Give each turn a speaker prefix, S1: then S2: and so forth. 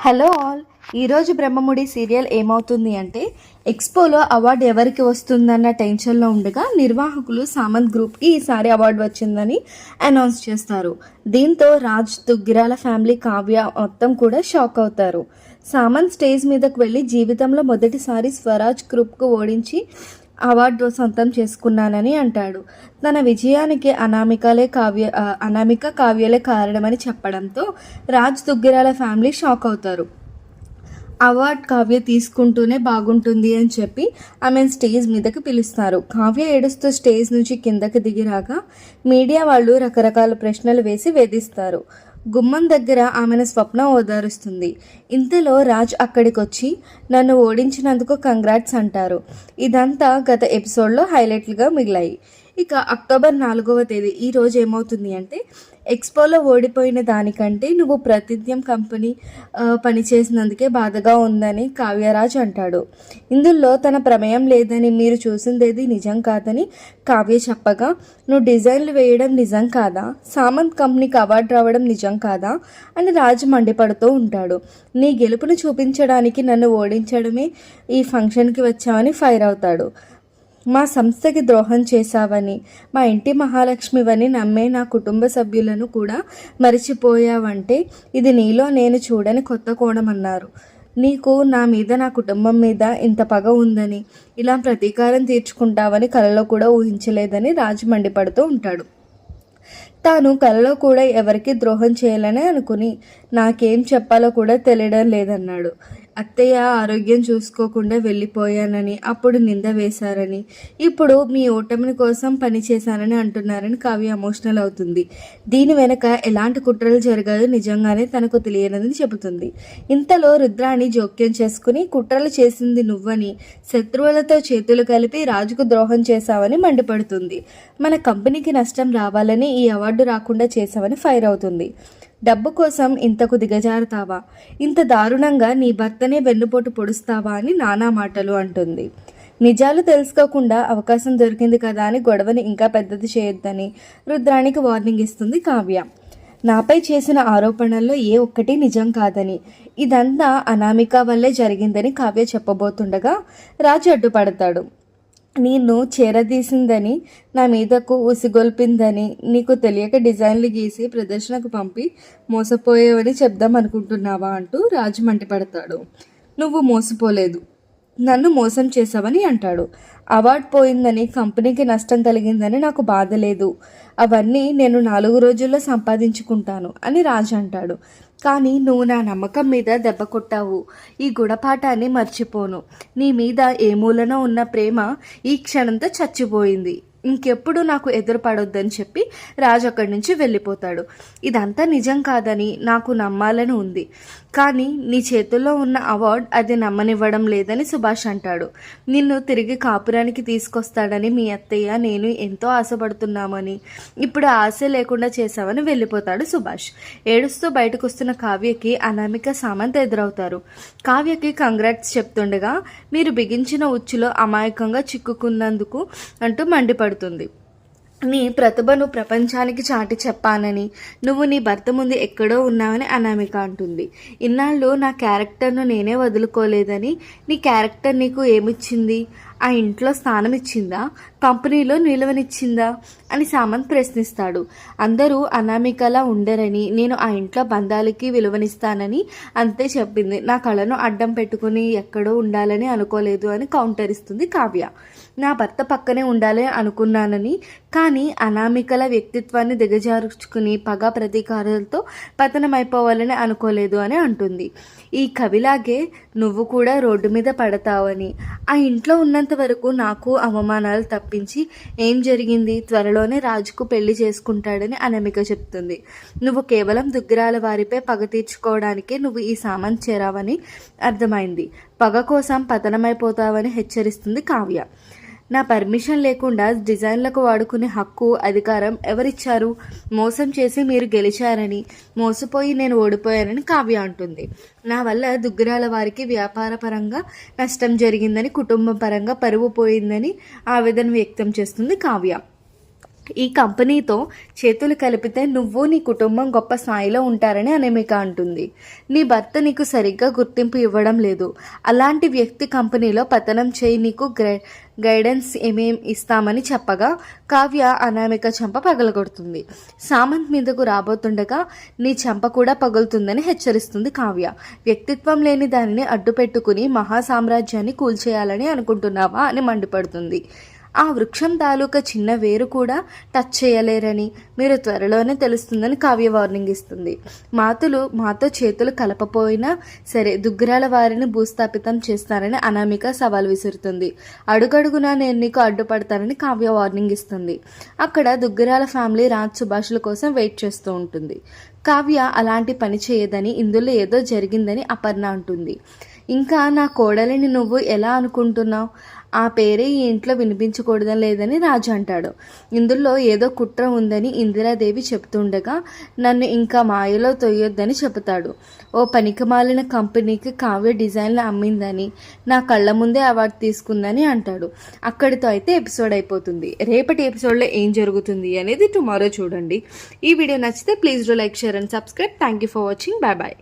S1: Hello all. ఈరోజు Brahmamudi serial ఏమవుతుంది అంటే, ఎక్స్పోలో అవార్డు ఎవరికి వస్తుందన్న టెన్షన్లో ఉండగా నిర్వాహకులు సామంత్ గ్రూప్కి ఈసారి అవార్డు వచ్చిందని అనౌన్స్ చేస్తారు. దీంతో రాజ్, దుగ్గిరాల ఫ్యామిలీ, కావ్య మొత్తం కూడా షాక్ అవుతారు. సామంత్ స్టేజ్ మీదకు వెళ్ళి జీవితంలో మొదటిసారి స్వరాజ్ గ్రూప్కు ఓడించి అవార్డు సొంతం చేసుకున్నానని అంటాడు. తన విజయానికి అనామిక కావ్యలే కారణమని చెప్పడంతో రాజ్, దుగ్గిరాల ఫ్యామిలీ షాక్ అవుతారు. అవార్డ్ కావ్య తీసుకుంటూనే బాగుంటుంది అని చెప్పి ఆమెను స్టేజ్ మీదకి పిలుస్తారు. కావ్య ఏడుస్తూ స్టేజ్ నుంచి కిందకి దిగిరాగా మీడియా వాళ్ళు రకరకాల ప్రశ్నలు వేసి వేధిస్తారు. గుమ్మం దగ్గర ఆమెను స్వప్న ఓదారుస్తుంది. ఇంతలో రాజ్ అక్కడికి వచ్చి నన్ను ఓడించినందుకు కంగ్రాట్స్ అంటారు. ఇదంతా గత ఎపిసోడ్లో హైలైట్లుగా మిగిలాయి. ఇక అక్టోబర్ 4వ తేదీ ఈరోజు ఏమవుతుంది అంటే, ఎక్స్పోలో ఓడిపోయిన దానికంటే నువ్వు ప్రతిధ్యం కంపెనీ పనిచేసినందుకే బాధగా ఉందని కావ్యరాజ్ అంటాడు. ఇందులో తన ప్రమేయం లేదని, మీరు చూసిందేది నిజం కాదని కావ్య చెప్పగా, నువ్వు డిజైన్లు వేయడం నిజం కాదా, సామంత్ కంపెనీకి అవార్డు రావడం నిజం కాదా అని రాజు మండిపడుతూ ఉంటాడు. నీ గెలుపును చూపించడానికి నన్ను ఓడించడమే ఈ ఫంక్షన్కి వచ్చావని ఫైర్ అవుతాడు. మా సంస్థకి ద్రోహం చేశావని, మా ఇంటి మహాలక్ష్మివని నమ్మే నా కుటుంబ సభ్యులను కూడా మరిచిపోయావంటే ఇది నీలో నేను చూడని కొత్త కోణం అన్నారు. నీకు నా మీద, నా కుటుంబం మీద ఇంత పగ ఉందని, ఇలా ప్రతీకారం తీర్చుకుంటావని కలలో కూడా ఊహించలేదని రాజు మండిపడుతూ ఉంటాడు. తాను కలలో కూడా ఎవరికి ద్రోహం చేయాలని అనుకుని నాకేం చెప్పాలో కూడా తెలియడం లేదన్నాడు. అత్తయ్య ఆరోగ్యం చూసుకోకుండా వెళ్ళిపోయానని అప్పుడు నింద వేశారని, ఇప్పుడు మీ ఓటమి కోసం పనిచేశానని అంటున్నారని కావ్య ఎమోషనల్ అవుతుంది. దీని వెనక ఎలాంటి కుట్రలు జరగాయో నిజంగానే తనకు తెలియనని చెబుతుంది. ఇంతలో రుద్రాణి జోక్యం చేసుకుని కుట్రలు చేసింది నువ్వని, శత్రువులతో చేతులు కలిపి రాజుకు ద్రోహం చేశావని మండిపడుతుంది. మన కంపెనీకి నష్టం రావాలని ఈ అవార్డు రాకుండా చేశావని ఫైర్ అవుతుంది. డబ్బు కోసం ఇంతకు దిగజారుతావా, ఇంత దారుణంగా నీ భర్తనే వెన్నుపోటు పొడుస్తావా అని నానా మాటలు అంటుంది. నిజాలు తెలుసుకోకుండా అవకాశం దొరికింది కదా అని గొడవని ఇంకా పెద్దది చేయొద్దని రుద్రానికి వార్నింగ్ ఇస్తుంది కావ్య. నాపై చేసిన ఆరోపణల్లో ఏ ఒక్కటి నిజం కాదని, ఇదంతా అనామిక వల్లే జరిగిందని కావ్య చెప్పబోతుండగా రాజు అడ్డుపడతాడు. నిన్ను చేరదీసిందని, నా మీదకు ఉసిగొల్పిందని, నీకు తెలియక డిజైన్లు గీసి ప్రదర్శనకు పంపి మోసపోయేవని చెప్దాం అనుకుంటున్నావా అంటూ రాజు మండిపడతాడు. నువ్వు మోసపోలేదు, నన్ను మోసం చేసావని అంటాడు. అవార్డు పోయిందని, కంపెనీకి నష్టం కలిగిందని నాకు బాధ లేదు. అవన్నీ నేను 4 రోజుల్లో సంపాదించుకుంటాను అని రాజు అంటాడు. కానీ నువ్వు నా నమ్మకం మీద దెబ్బ కొట్టావు. ఈ గుణపాఠాన్ని మర్చిపోను. నీ మీద ఏ మూలన ఉన్న ప్రేమ ఈ క్షణంతో చచ్చిపోయింది. ఇంకెప్పుడు నాకు ఎదురుపడొద్దని చెప్పి రాజు అక్కడి నుంచి వెళ్ళిపోతాడు. ఇదంతా నిజం కాదని నాకు నమ్మాలని ఉంది, కానీ నీ చేతుల్లో ఉన్న అవార్డు అది నమ్మనివ్వడం లేదని సుభాష్ అంటాడు. నిన్ను తిరిగి కాపురానికి తీసుకొస్తాడని మీ అత్తయ్య నేను ఎంతో ఆశపడుతున్నామని, ఇప్పుడు ఆశ లేకుండా చేశామని వెళ్ళిపోతాడు సుభాష్. ఏడుస్తూ బయటకు వస్తున్న కావ్యకి అనామిక, సామంత్ ఎదురవుతారు. కావ్యకి కంగ్రాట్స్ చెప్తుండగా, మీరు బిగించిన ఉచ్చులో అమాయకంగా చిక్కుకున్నందుకు అంటూ మండిపడుతుంది. నీ ప్రతిభను ప్రపంచానికి చాటి చెప్పానని, నువ్వు నీ భర్త ముందు ఎక్కడో ఉన్నావని అనామిక అంటుంది. ఇన్నాళ్ళు నా క్యారెక్టర్ను నేనే వదులుకోలేదని, నీ క్యారెక్టర్ నీకు ఏమిచ్చింది? ఆ ఇంట్లో స్థానం ఇచ్చిందా? కంపెనీలో నిలువనిచ్చిందా అని సామంత్ ప్రశ్నిస్తాడు. అందరూ అనామికలా ఉండరని, నేను ఆ ఇంట్లో బంధాలకి విలువనిస్తానని అంతే చెప్పింది. నా కళను అడ్డం పెట్టుకుని ఎక్కడో ఉండాలని అనుకోలేదు అని కౌంటర్ ఇస్తుంది కావ్య. నా భర్త పక్కనే ఉండాలని అనుకున్నానని, కానీ అనామికల వ్యక్తిత్వాన్ని దిగజార్చుకుని పగ ప్రతీకారాలతో పతనమైపోవాలని అనుకోలేదు అని అంటుంది. ఈ కవిలాగే నువ్వు కూడా రోడ్డు మీద పడతావని, ఆ ఇంట్లో ఉన్నంత వరకు నాకు అవమానాలు తప్పించి ఏం జరిగింది? త్వరలోనే రాజుకు పెళ్లి చేసుకుంటాడని అనామిక చెప్తుంది. నువ్వు కేవలం దుగ్గిరాల వారిపై పగ తీర్చుకోవడానికే నువ్వు ఈ సామంత్ చేరావని అర్థమైంది. పగ కోసం పతనమైపోతావని హెచ్చరిస్తుంది కావ్య. నా పర్మిషన్ లేకుండా డిజైన్లకు వాడుకునే హక్కు, అధికారం ఎవరిచ్చారు? మోసం చేసి మీరు గెలిచారని, మోసపోయి నేను ఓడిపోయానని కావ్య అంటుంది. నా వల్ల దుగ్గిరాల వారికి వ్యాపార పరంగా నష్టం జరిగిందని, కుటుంబ పరంగా పరువు పోయిందని ఆవేదన వ్యక్తం చేస్తుంది కావ్య. ఈ కంపెనీతో చేతులు కలిపితే నువ్వు నీ కుటుంబం గొప్ప స్థాయిలో ఉంటారని అనామిక అంటుంది. నీ భర్త నీకు సరిగ్గా గుర్తింపు ఇవ్వడం లేదు, అలాంటి వ్యక్తి కంపెనీలో పతనం చేయి, నీకు గైడెన్స్ ఏమేం ఇస్తామని చెప్పగా కావ్య అనామిక చెంప పగలగొడుతుంది. సామంత్ మీదకు రాబోతుండగా నీ చెంప కూడా పగులుతుందని హెచ్చరిస్తుంది కావ్య. వ్యక్తిత్వం లేని దానిని అడ్డు పెట్టుకుని మహాసామ్రాజ్యాన్ని కూల్చేయాలని అనుకుంటున్నావా అని మండిపడుతుంది. ఆ వృక్షం తాలూకా చిన్న వేరు కూడా టచ్ చేయలేరని మీరు త్వరలోనే తెలుస్తుందని కావ్య వార్నింగ్ ఇస్తుంది. మాతో చేతులు కలపపోయినా సరే దుగ్గరాల వారిని భూస్థాపితం చేస్తానని అనామిక సవాల్ విసురుతుంది. అడుగడుగునా నేను నీకు అడ్డుపడతానని కావ్య వార్నింగ్ ఇస్తుంది. అక్కడ దుగ్గరాల ఫ్యామిలీ రాజ్ సుభాష్ల కోసం వెయిట్ చేస్తూ ఉంటుంది. కావ్య అలాంటి పని చేయదని, ఇందులో ఏదో జరిగిందని అపర్ణ అంటుంది. ఇంకా నా కోడలిని నువ్వు ఎలా అనుకుంటున్నావు? ఆ పేరే ఈ ఇంట్లో వినిపించకూడదని లేదని రాజు అంటాడు. ఇందులో ఏదో కుట్ర ఉందని ఇందిరాదేవి చెప్తుండగా నన్ను ఇంకా మాయలో తొయ్యొద్దని చెబుతాడు. ఓ పనికిమాలిన కంపెనీకి కావ్య డిజైన్లు అమ్మిందని, నా కళ్ళ ముందే అవార్డు తీసుకుందని అంటాడు. అక్కడితో అయితే ఎపిసోడ్ అయిపోతుంది. రేపటి ఎపిసోడ్లో ఏం జరుగుతుంది అనేది టుమారో చూడండి. ఈ వీడియో నచ్చితే please do like, share and subscribe. Thank you for watching. Bye bye.